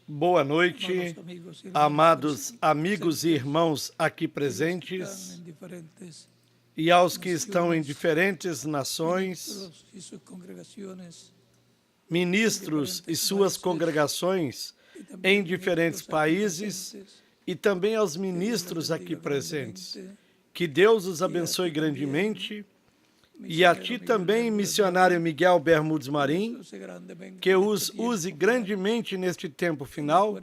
Boa noite, amados amigos e irmãos aqui presentes e aos que estão em diferentes nações, ministros e suas congregações em diferentes países e também aos ministros aqui presentes. Que Deus os abençoe grandemente. E a ti também, missionário Miguel Bermudes Marim, que os use grandemente neste tempo final,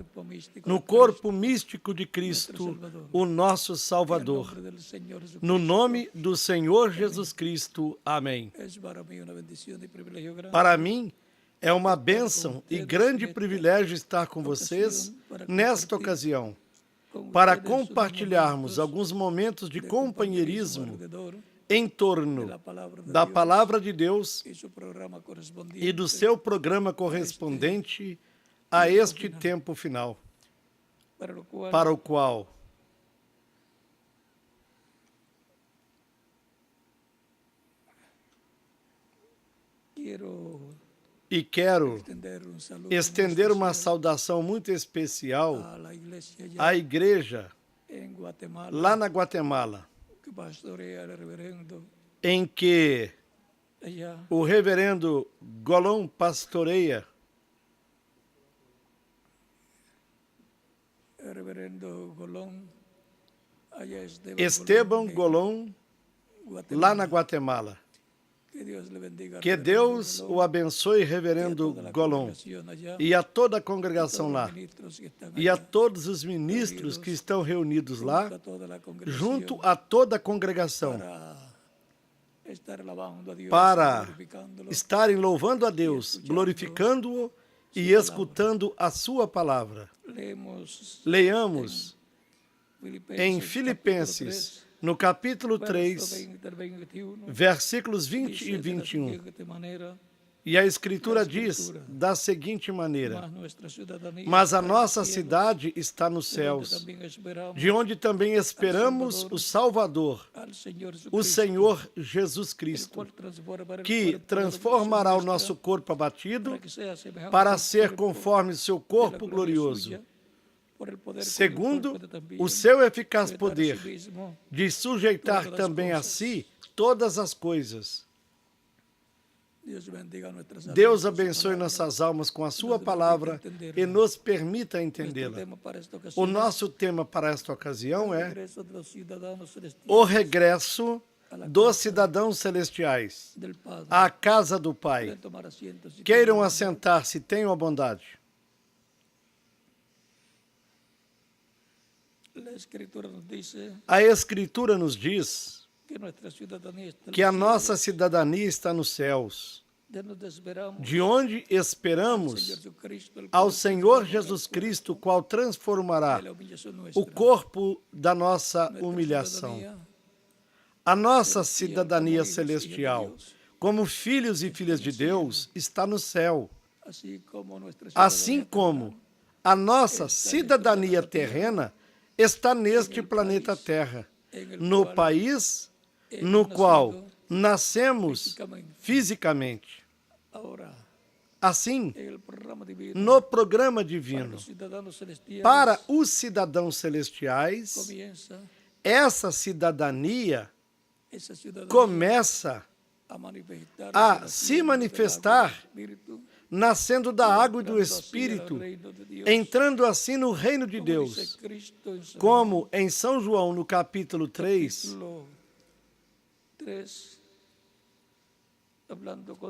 no corpo místico de Cristo, o nosso Salvador. No nome do Senhor Jesus Cristo. Amém. Para mim, é uma bênção e grande privilégio estar com vocês nesta ocasião, para compartilharmos alguns momentos de companheirismo em torno da Palavra de Deus e do seu programa correspondente a este tempo final, para o qual quero estender uma saudação muito especial à igreja lá na Guatemala, em que o reverendo Golón pastoreia. Esteban Golón, lá na Guatemala. Que Deus o abençoe, reverendo Golón, e a toda a congregação lá, e a todos os ministros que estão reunidos lá, junto a toda a congregação, para estarem louvando a Deus, glorificando-o e escutando a sua palavra. Leiamos em Filipenses, no capítulo 3, versículos 20 e 21. E a Escritura diz da seguinte maneira: mas a nossa cidade está nos céus, de onde também esperamos o Salvador, o Senhor Jesus Cristo, que transformará o nosso corpo abatido para ser conforme o seu corpo glorioso, segundo o seu eficaz poder, de sujeitar também a si todas as coisas. Deus abençoe nossas almas com a sua palavra e nos permita entendê-la. O nosso tema para esta ocasião é o regresso dos cidadãos celestiais à casa do Pai. Queiram assentar-se, tenham a bondade. A Escritura nos diz que a nossa cidadania está nos céus, de onde esperamos ao Senhor Jesus Cristo, qual transformará o corpo da nossa humilhação. A nossa cidadania celestial, como filhos e filhas de Deus, está no céu, assim como a nossa cidadania terrena está neste planeta Terra, no país no qual nascemos fisicamente. Assim, no programa divino, para os cidadãos celestiais, essa cidadania começa a se manifestar nascendo da água e do Espírito, entrando assim no reino de Deus, como em São João, no capítulo 3,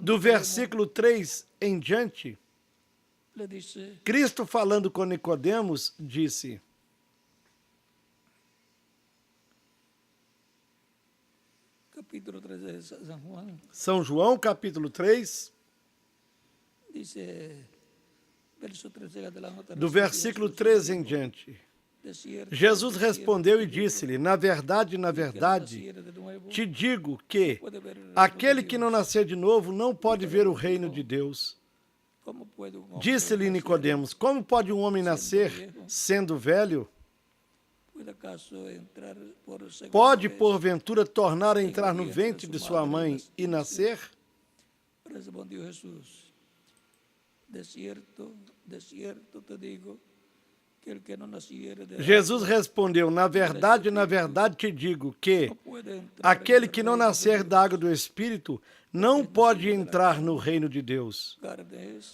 do versículo 3 em diante, Cristo falando com Nicodemos, disse: São João, capítulo 3, do versículo 13 em diante. Jesus respondeu e disse-lhe: na verdade, te digo que aquele que não nascer de novo não pode ver o reino de Deus. Disse-lhe Nicodemos: como pode um homem nascer sendo velho? Pode, porventura, tornar a entrar no ventre de sua mãe e nascer? Jesus respondeu: na verdade te digo que aquele que não nascer da água do Espírito não pode entrar no reino de Deus.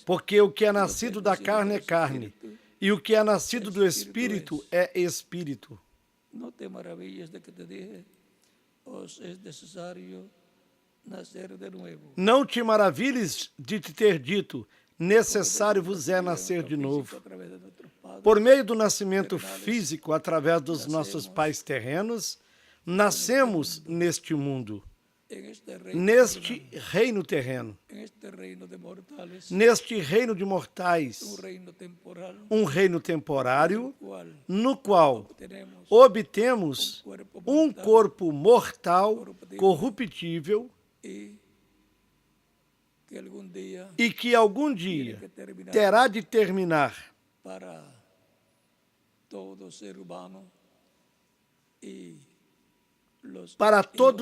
Porque o que é nascido da carne é carne, e o que é nascido do Espírito é Espírito. Não te maravilhes de que te dije, os é necessário nascer de novo. Não te maravilhes de te ter dito, necessário vos é nascer de novo. Por meio do nascimento físico, através dos nossos pais terrenos, nascemos neste mundo, neste reino terreno, neste reino de mortais, um reino temporário, no qual obtemos um corpo mortal, corruptível, e que algum dia terá de terminar para todo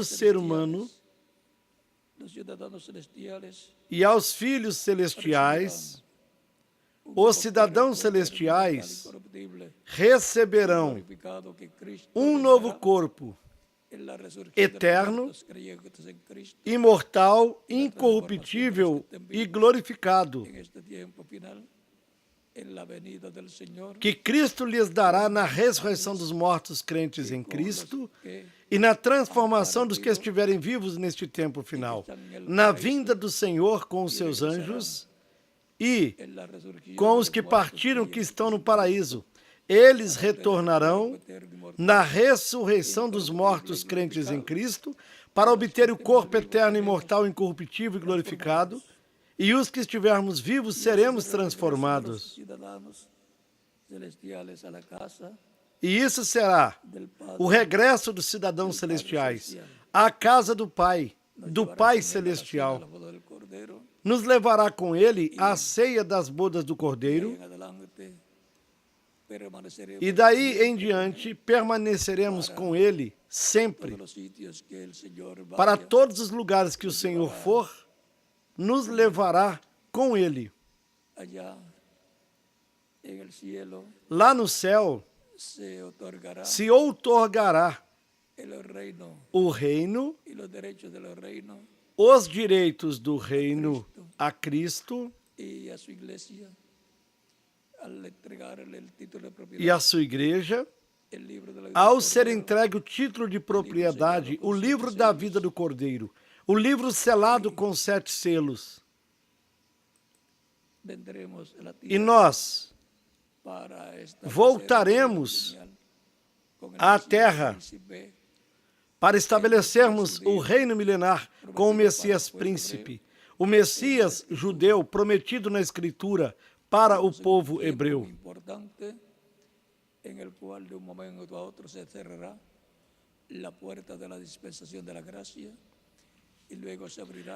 ser humano e aos filhos celestiais, os cidadãos celestiais receberão um novo corpo eterno, imortal, incorruptível e glorificado, que Cristo lhes dará na ressurreição dos mortos crentes em Cristo e na transformação dos que estiverem vivos neste tempo final, na vinda do Senhor com os seus anjos e com os que partiram que estão no paraíso. Eles retornarão na ressurreição dos mortos crentes em Cristo para obter o corpo eterno, imortal, incorruptível e glorificado, e os que estivermos vivos seremos transformados. E isso será o regresso dos cidadãos celestiais à casa do Pai Celestial. Nos levará com ele à ceia das bodas do Cordeiro, e daí em diante permaneceremos com ele sempre. Para todos os lugares que o Senhor for, nos levará com ele. Lá no céu se outorgará o reino, os direitos do reino a Cristo e a sua igreja, ao ser entregue o título de propriedade, o livro da vida do Cordeiro, o livro selado com 7 selos. E nós voltaremos à terra para estabelecermos o reino milenar com o Messias príncipe, o Messias judeu prometido na Escritura para o povo hebreu.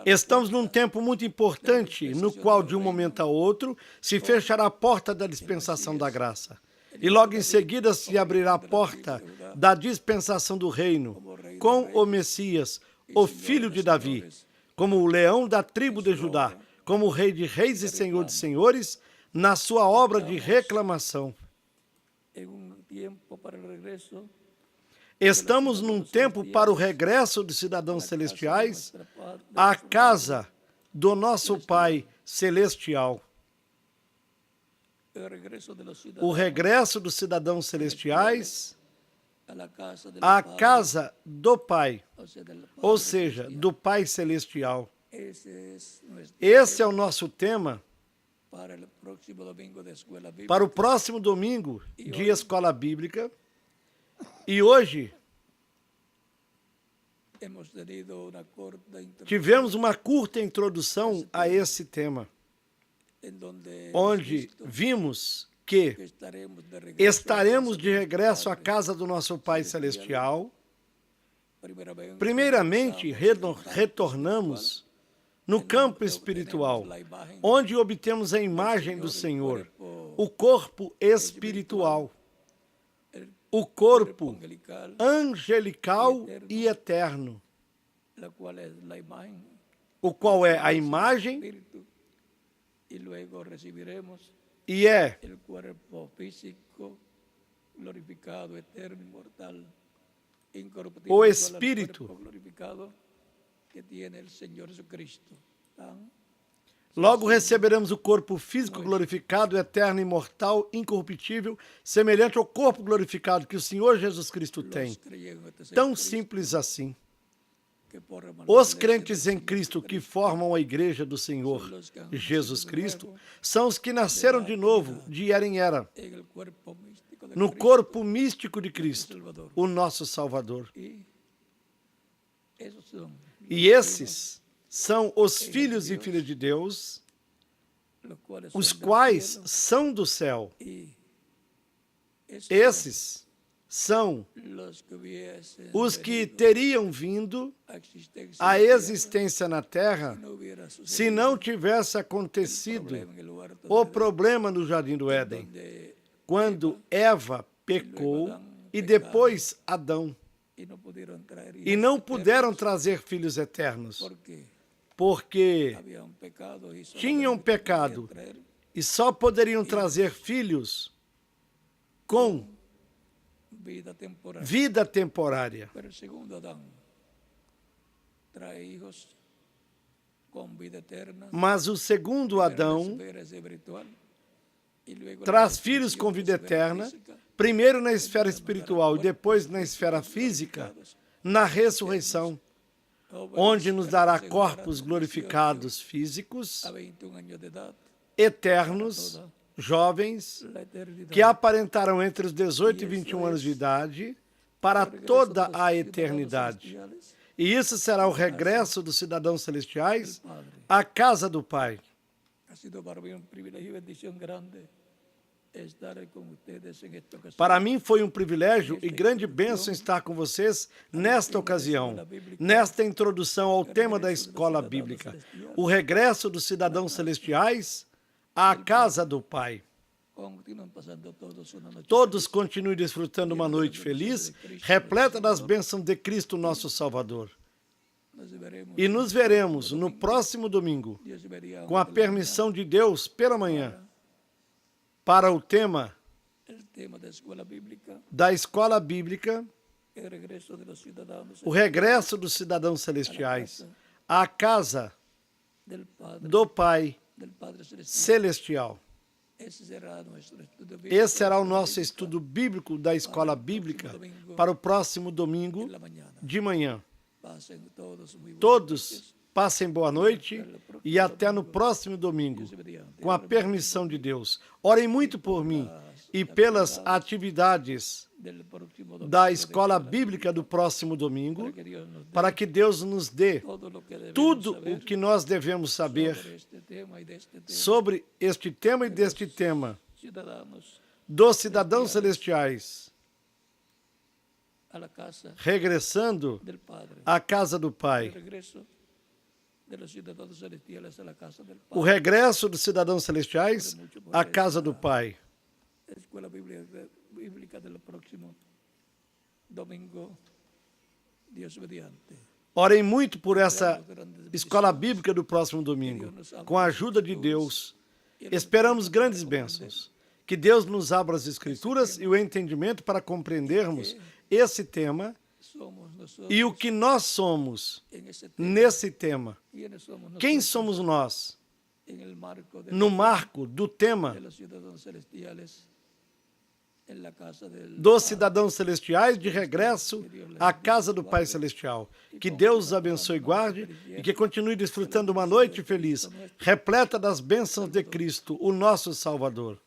Estamos num tempo muito importante, no qual, de um momento a outro, se fechará a porta da dispensação da graça. E logo em seguida se abrirá a porta da dispensação do reino, com o Messias, o filho de Davi, como o leão da tribo de Judá, como o rei de reis e senhor de senhores, na sua obra de reclamação. Estamos num tempo para o regresso dos cidadãos celestiais à casa do nosso Pai Celestial. O regresso dos cidadãos celestiais à casa do Pai, ou seja, do Pai Celestial. Esse é o nosso tema para o próximo domingo de Escola Bíblica. E hoje tivemos uma curta introdução a esse tema, onde vimos que estaremos de regresso à casa do nosso Pai Celestial. Primeiramente, retornamos no campo espiritual, onde obtemos a imagem do Senhor, o corpo espiritual, o corpo angelical e eterno, o qual é a imagem y luego recibiremos e é el cuerpo físico glorificado, eterno, inmortal, incorruptible, o igual al Espírito. cuerpo glorificado que tiene el Señor Jesucristo. Tan Logo receberemos o corpo físico glorificado, eterno, imortal, incorruptível, semelhante ao corpo glorificado que o Senhor Jesus Cristo tem. los creyentes en Tão Cristo, simples assim. que por hermanos Os de la crentes iglesia em del Cristo Señor que formam a igreja do Senhor Jesus Cristo são os que nasceram de novo, de era em era, en el cuerpo místico de no Cristo, corpo místico de Cristo, Salvador. o nosso Salvador. Y esos son E esses são os filhos e filhas de Deus, los cuales os son del quais cielo, são do céu. y esos Esses são son los que hubiesen os que venido teriam vindo a existencia à en la tierra existência na terra si no hubiera se sucedido não tivesse el acontecido problema en el huerto o del Edén, problema no Jardim do Éden, donde quando Eva pecou e depois Adão, y no pudieron traer e hijos não eternos, puderam trazer filhos eternos, porque porque habían pecado y tinham solamente pecado podían traer e só poderiam trazer filhos com vida temporal. vida temporária. Pero el segundo Adán trae hijos con vida eterna. Mas o segundo primero en la Adão esfera espiritual, y luego en la traz filhos com definición vida de la esfera eterna, física, primeiro na esfera espiritual e depois na esfera física, na ressurreição, onde nos dará corpos glorificados físicos, a 21 años de edad, eternos, jovens, la eternidad. que aparentarão entre os 18 e 21 anos de idade para toda a eternidade. E isso será o regresso dos cidadãos celestiais à casa do Pai. Ha sido para mí un privilegio y bendición grande estar con ustedes en esta ocasión. Para mim foi um privilégio e grande bênção estar com vocês nesta ocasião, nesta introdução ao tema da escola bíblica, o regresso dos cidadãos celestiais à casa do Pai. Continúen pasando todos una noche Todos continuem desfrutando uma noite feliz, repleta das bênçãos de Cristo, nosso Salvador. Nos veremos, E nos veremos no próximo domingo, Dios vería com a permissão de Deus, pela manhã, para o tema el tema de escuela bíblica, da escola bíblica, el regreso de los ciudadanos o regresso dos cidadãos celestiais à casa do Pai del Padre Celestial. Celestial. Ese será nuestro estudio bíblico Esse será o nosso estudo bíblico da escola bíblica para o próximo domingo en la mañana. de manhã. Pasen todos muy buenas Todos noches. passem boa noite e até no próximo domingo, com a permissão de Deus. Orem muito por mim e pelas atividades Del próximo domingo da de escola bíblica do próximo domingo, que Dios nos dé para que Deus nos dê todo lo que debemos tudo saber o que nós devemos saber sobre este tema y de este tema. sobre este tema e deste tema Ciudadanos dos cidadãos celestiais, a la casa regressando del Padre. à casa do El Pai. regreso de los ciudadanos celestiales a la casa del O Padre. regresso dos cidadãos celestiais à casa do Pai. Escuela bíblica del próximo domingo, Dios mediante. Orem muito por essa escola bíblica do próximo domingo. Com a ajuda de Deus, esperamos grandes bênçãos. Que Deus nos abra as Escrituras e o entendimento para compreendermos esse tema Somos nosotros e o que nós somos en ese tema. nesse tema. ¿Quiénes somos nosotros Quem somos nós en el marco de no marco do tema los ciudadanos celestiales en la casa del dos cidadãos celestiais de regresso à casa do Pai Celestial. Que Deus os abençoe e guarde e que continue desfrutando uma noite feliz, repleta das bênçãos de Cristo, o nosso Salvador.